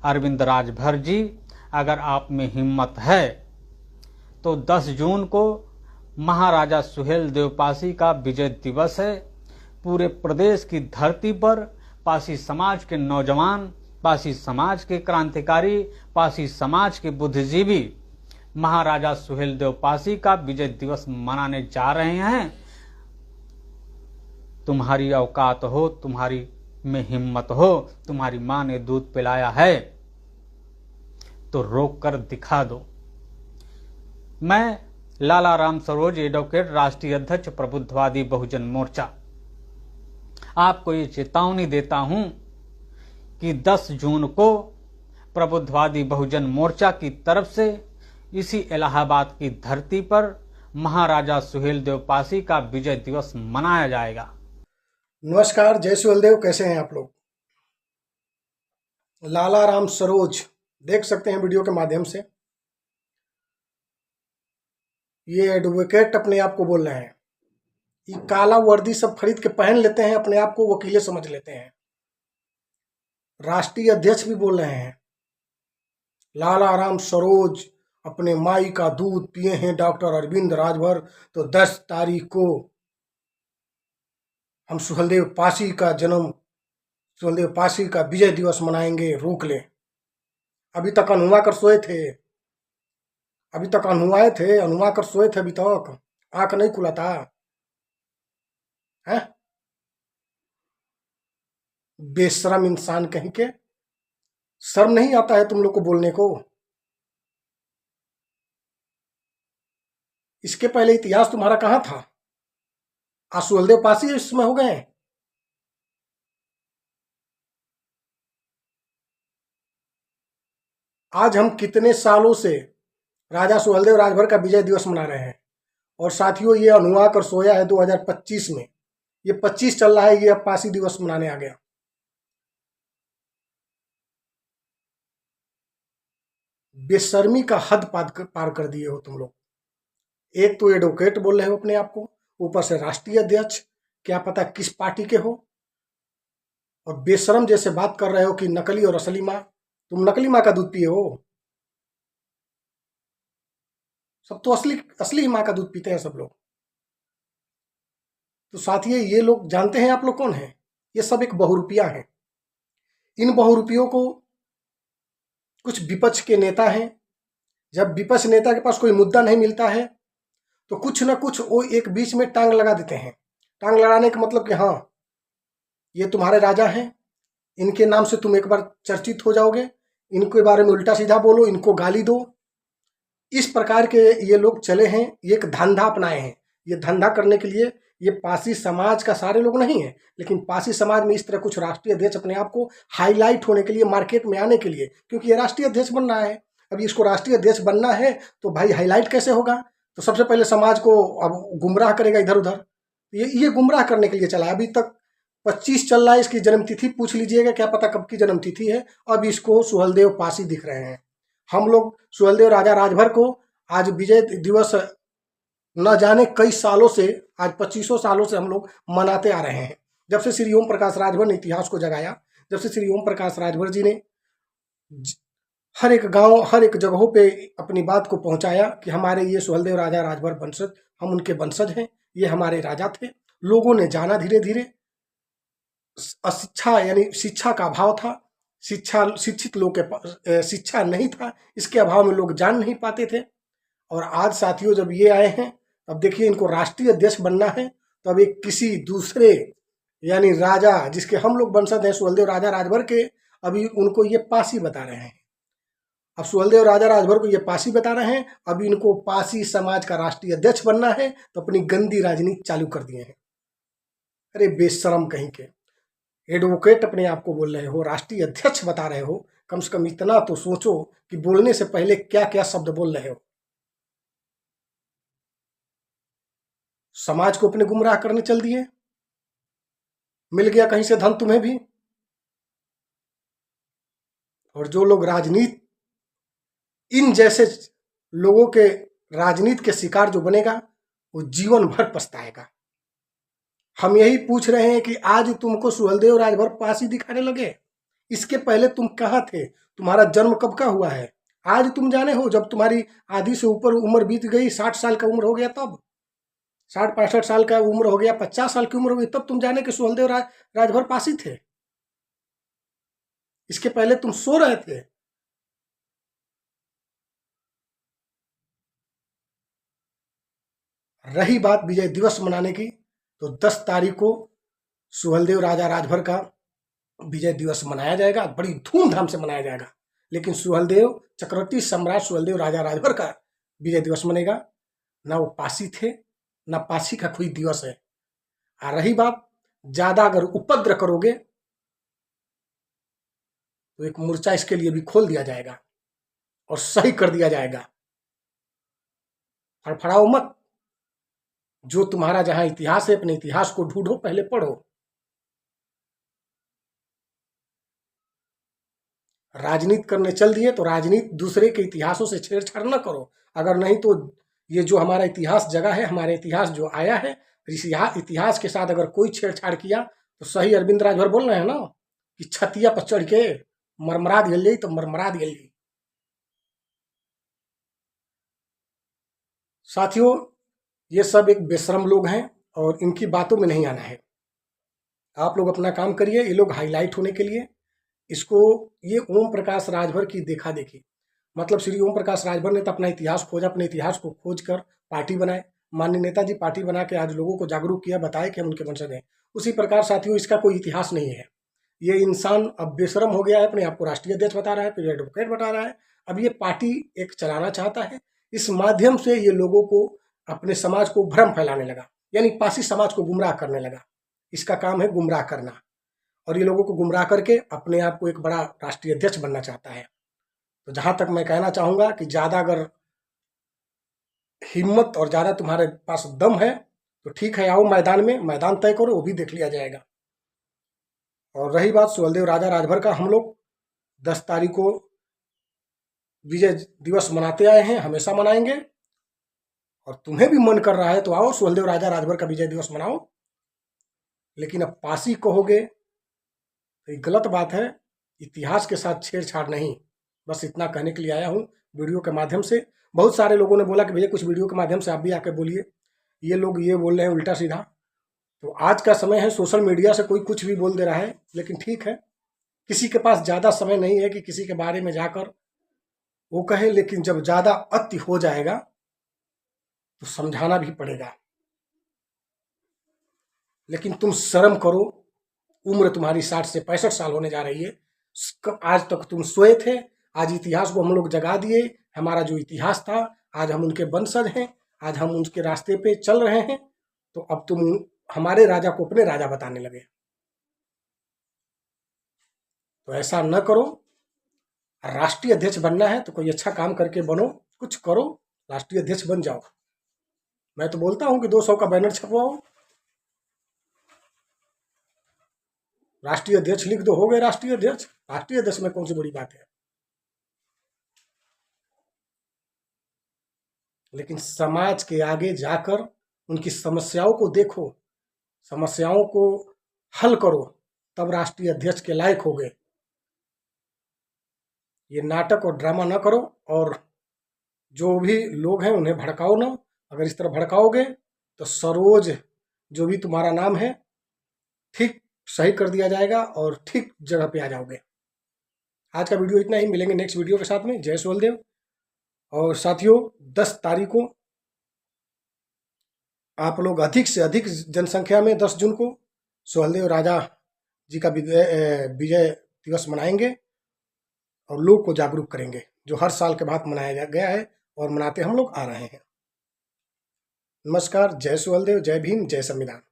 अरविंद राजभर जी, अगर आप में हिम्मत है तो 10 जून को महाराजा सुहेलदेव पासी का विजय दिवस है। पूरे प्रदेश की धरती पर पासी समाज के नौजवान, पासी समाज के क्रांतिकारी, पासी समाज के बुद्धिजीवी महाराजा सुहेलदेव पासी का विजय दिवस मनाने जा रहे हैं। तुम्हारी औकात हो, तुम्हारी में हिम्मत हो, तुम्हारी मां ने दूध पिलाया है तो रोक कर दिखा दो। मैं लाला राम सरोज एडवोकेट, राष्ट्रीय अध्यक्ष प्रबुद्धवादी बहुजन मोर्चा, आपको ये चेतावनी देता हूं कि 10 जून को प्रबुद्धवादी बहुजन मोर्चा की तरफ से इसी इलाहाबाद की धरती पर महाराजा सुहेलदेव पासी का विजय दिवस मनाया जाएगा। नमस्कार, जय सुहेलदेव। कैसे हैं आप लोग? लाला राम सरोज देख सकते हैं वीडियो के माध्यम से। ये एडवोकेट अपने आप को बोल रहे हैं। ये काला वर्दी सब खरीद के पहन लेते हैं, अपने आप को वकीले समझ लेते हैं। राष्ट्रीय अध्यक्ष भी बोल रहे हैं। लाला राम सरोज अपने माई का दूध पिए हैं डॉक्टर अरविंद राजभर, तो 10 तारीख को हम सुहेलदेव पासी का जन्म, सुहेलदेव पासी का विजय दिवस मनाएंगे, रोक लें। अभी तक अनुमा कर सोए थे, अभी तक अनुआए थे, अनुमा कर सोए थे, अभी तक आंख नहीं खुला था है? बेशरम इंसान कहीं के, शर्म नहीं आता है तुम लोग को बोलने को? इसके पहले इतिहास तुम्हारा कहां था? आज सुहेलदेव पासी इसमें हो गए। आज हम कितने सालों से राजा सुहेलदेव राजभर का विजय दिवस मना रहे हैं, और साथियों ये अनुआ कर सोया है 2025 में। ये 25 चल रहा है, ये अब पासी दिवस मनाने आ गया। बेशर्मी का हद पार कर दिए हो तुम लोग। एक तो एडवोकेट बोल रहे हो अपने आप को, ऊपर से राष्ट्रीय अध्यक्ष, क्या पता किस पार्टी के हो, और बेशरम जैसे बात कर रहे हो कि नकली और असली माँ। तुम नकली माँ का दूध पिए हो? सब तो असली माँ का दूध पीते हैं सब लोग। तो साथियों, ये लोग जानते हैं आप लोग कौन है? ये सब एक बहुरूपिया हैं। इन बहुरूपियों को कुछ विपक्ष के नेता हैं। जब विपक्ष नेता के पास कोई मुद्दा नहीं मिलता है तो कुछ ना कुछ वो एक बीच में टांग लगा देते हैं। टांग लगाने का मतलब कि हाँ, ये तुम्हारे राजा हैं, इनके नाम से तुम एक बार चर्चित हो जाओगे, इनके बारे में उल्टा सीधा बोलो, इनको गाली दो। इस प्रकार के ये लोग चले हैं, एक धंधा अपनाए हैं। ये धंधा करने के लिए ये पासी समाज का सारे लोग नहीं है, लेकिन पासी समाज में इस तरह कुछ राष्ट्रीय अध्यक्ष अपने आप को हाईलाइट होने के लिए, मार्केट में आने के लिए, क्योंकि ये राष्ट्रीय अध्यक्ष बन रहा है। अब इसको राष्ट्रीय अध्यक्ष बनना है तो भाई हाईलाइट कैसे होगा? तो सबसे पहले समाज को अब गुमराह करेगा इधर उधर। ये गुमराह करने के लिए चला है। अभी तक 25 चल रहा है, इसकी जन्मतिथि पूछ लीजिएगा, क्या पता कब की जन्मतिथि है। अब इसको सुहेलदेव पासी दिख रहे हैं। हम लोग सुहेलदेव राजा राजभर को आज विजय दिवस न जाने कई सालों से, आज 25 सालों से हम लोग मनाते आ रहे हैं। जब से श्री ओम प्रकाश राजभर ने इतिहास को जगाया, जब से श्री ओम प्रकाश राजभर जी ने हर एक गांव, हर एक जगहों पे अपनी बात को पहुंचाया कि हमारे ये सुहेलदेव राजा राजभर वंशज, हम उनके वंशज हैं, ये हमारे राजा थे। लोगों ने जाना धीरे धीरे। अशिक्षा यानी शिक्षा का अभाव था, शिक्षित लोग के पास शिक्षा नहीं था, इसके अभाव में लोग जान नहीं पाते थे। और आज साथियों जब ये आए हैं, अब देखिए इनको राष्ट्रीय अध्यक्ष बनना है, तो अब एक किसी दूसरे यानी राजा जिसके हम लोग वंशज हैं, सुहेलदेव राजा राजभर के, अभी उनको ये पासी बता रहे हैं। अब सुहेलदेव राजा राजभर को ये पासी बता रहे हैं, अब इनको पासी समाज का राष्ट्रीय अध्यक्ष बनना है, तो अपनी गंदी राजनीति चालू कर दिए हैं। अरे बेशरम कहीं के एडवोकेट अपने आप को बोल रहे हो, राष्ट्रीय अध्यक्ष बता रहे हो, कम से कम इतना तो सोचो कि बोलने से पहले क्या क्या शब्द बोल रहे हो। समाज को अपने गुमराह करने चल दिए। मिल गया कहीं से धन तुम्हें भी। और जो लोग राजनीति, इन जैसे लोगों के राजनीति के शिकार जो बनेगा, वो जीवन भर पछताएगा। हम यही पूछ रहे हैं कि आज तुमको सुहेलदेव राजभर पासी दिखाने लगे, इसके पहले तुम कहाँ थे? तुम्हारा जन्म कब का हुआ है? आज तुम जाने हो, जब तुम्हारी आधी से ऊपर उम्र बीत गई, 60 साल का उम्र हो गया, तब 60-65 साल का उम्र हो गया, 50 साल की उम्र हो गई, तब तुम जाने कि सुहेलदेव राजभर पासी थे। इसके पहले तुम सो रहे थे। रही बात विजय दिवस मनाने की, तो 10 तारीख को सुहेलदेव राजा राजभर का विजय दिवस मनाया जाएगा, बड़ी धूमधाम से मनाया जाएगा। लेकिन सुहेलदेव चक्रवर्ती सम्राट सुहेलदेव राजा राजभर का विजय दिवस मनेगा। ना वो पासी थे, ना पासी का कोई दिवस है। और रही बात, ज्यादा अगर उपद्रव करोगे तो एक मोर्चा इसके लिए भी खोल दिया जाएगा और सही कर दिया जाएगा। फड़फड़ाओ मत। जो तुम्हारा जहां इतिहास है, अपने इतिहास को ढूंढो, पहले पढ़ो। राजनीति करने चल दिए तो राजनीति दूसरे के इतिहासों से छेड़छाड़ न करो। अगर नहीं तो ये जो हमारा इतिहास जगह है, हमारे इतिहास जो आया है, इस इतिहास के साथ अगर कोई छेड़छाड़ किया तो सही अरविंद राजभर बोल रहे हैं ना कि छतिया पर चढ़ के मरमरा दिया तो मरमरा दिया। साथियों, ये सब एक बेशरम लोग हैं और इनकी बातों में नहीं आना है। आप लोग अपना काम करिए। ये लोग हाईलाइट होने के लिए इसको, ये ओम प्रकाश राजभर की देखा देखी, मतलब श्री ओम प्रकाश राजभर ने तो अपना इतिहास खोजा, अपने इतिहास को खोज कर पार्टी बनाए। माननीय नेताजी पार्टी बना के आज लोगों को जागरूक किया, बताए कि हम उनके वंशज हैं। उसी प्रकार साथियों, इसका कोई इतिहास नहीं है। ये इंसान अब बेशरम हो गया है, अपने आप को राष्ट्रीय अध्यक्ष बता रहा है, फिर एडवोकेट बता रहा है। अब ये पार्टी एक चलाना चाहता है। इस माध्यम से ये लोगों को, अपने समाज को भ्रम फैलाने लगा, यानी पासी समाज को गुमराह करने लगा। इसका काम है गुमराह करना, और ये लोगों को गुमराह करके अपने आप को एक बड़ा राष्ट्रीय अध्यक्ष बनना चाहता है। तो जहां तक मैं कहना चाहूंगा कि ज्यादा अगर हिम्मत और ज्यादा तुम्हारे पास दम है तो ठीक है, आओ मैदान में, मैदान तय करो, वो भी देख लिया जाएगा। और रही बात सुहेलदेव राजा राजभर का, हम लोग 10 तारीख को विजय दिवस मनाते आए हैं, हमेशा मनाएंगे। और तुम्हें भी मन कर रहा है तो आओ, सुहेलदेव राजा राजभर का विजय दिवस मनाओ। लेकिन अब पासी कहोगे तो ये गलत बात है। इतिहास के साथ छेड़छाड़ नहीं। बस इतना कहने के लिए आया हूँ वीडियो के माध्यम से। बहुत सारे लोगों ने बोला कि भैया कुछ वीडियो के माध्यम से आप भी आके बोलिए। ये लोग ये बोल रहे हैं उल्टा सीधा। तो आज का समय है, सोशल मीडिया से कोई कुछ भी बोल दे रहा है। लेकिन ठीक है, किसी के पास ज़्यादा समय नहीं है कि किसी के बारे में जाकर वो कहे। लेकिन जब ज़्यादा अति हो जाएगा तो समझाना भी पड़ेगा। लेकिन तुम शर्म करो। उम्र तुम्हारी 60 से 65 साल होने जा रही है। आज तक तुम सोए थे, आज इतिहास को हम लोग जगा दिए। हमारा जो इतिहास था, आज हम उनके वंशज हैं, आज हम उनके रास्ते पे चल रहे हैं। तो अब तुम हमारे राजा को अपने राजा बताने लगे। तो ऐसा न करो। राष्ट्रीय अध्यक्ष बनना है तो कोई अच्छा काम करके बनो, कुछ करो, राष्ट्रीय अध्यक्ष बन जाओ। मैं तो बोलता हूं कि 200 का बैनर छपवाओ, राष्ट्रीय अध्यक्ष लिख दो, हो गए राष्ट्रीय अध्यक्ष। राष्ट्रीय अध्यक्ष में कौन सी बड़ी बात है। लेकिन समाज के आगे जाकर उनकी समस्याओं को देखो, समस्याओं को हल करो, तब राष्ट्रीय अध्यक्ष के लायक हो गए। ये नाटक और ड्रामा ना करो। और जो भी लोग हैं उन्हें भड़काओ ना। अगर इस तरह भड़काओगे तो सरोज जो भी तुम्हारा नाम है ठीक सही कर दिया जाएगा और ठीक जगह पे आ जाओगे। आज का वीडियो इतना ही, मिलेंगे नेक्स्ट वीडियो के साथ में। जय सुहेलदेव। और साथियों, 10 तारीख को आप लोग अधिक से अधिक जनसंख्या में 10 जून को सुहेलदेव राजा जी का विजय दिवस मनाएंगे और लोग को जागरूक करेंगे, जो हर साल के बाद मनाया गया है और मनाते हम लोग आ रहे हैं। नमस्कार। जय सुहेलदेव, जय भीम, जय संविधान।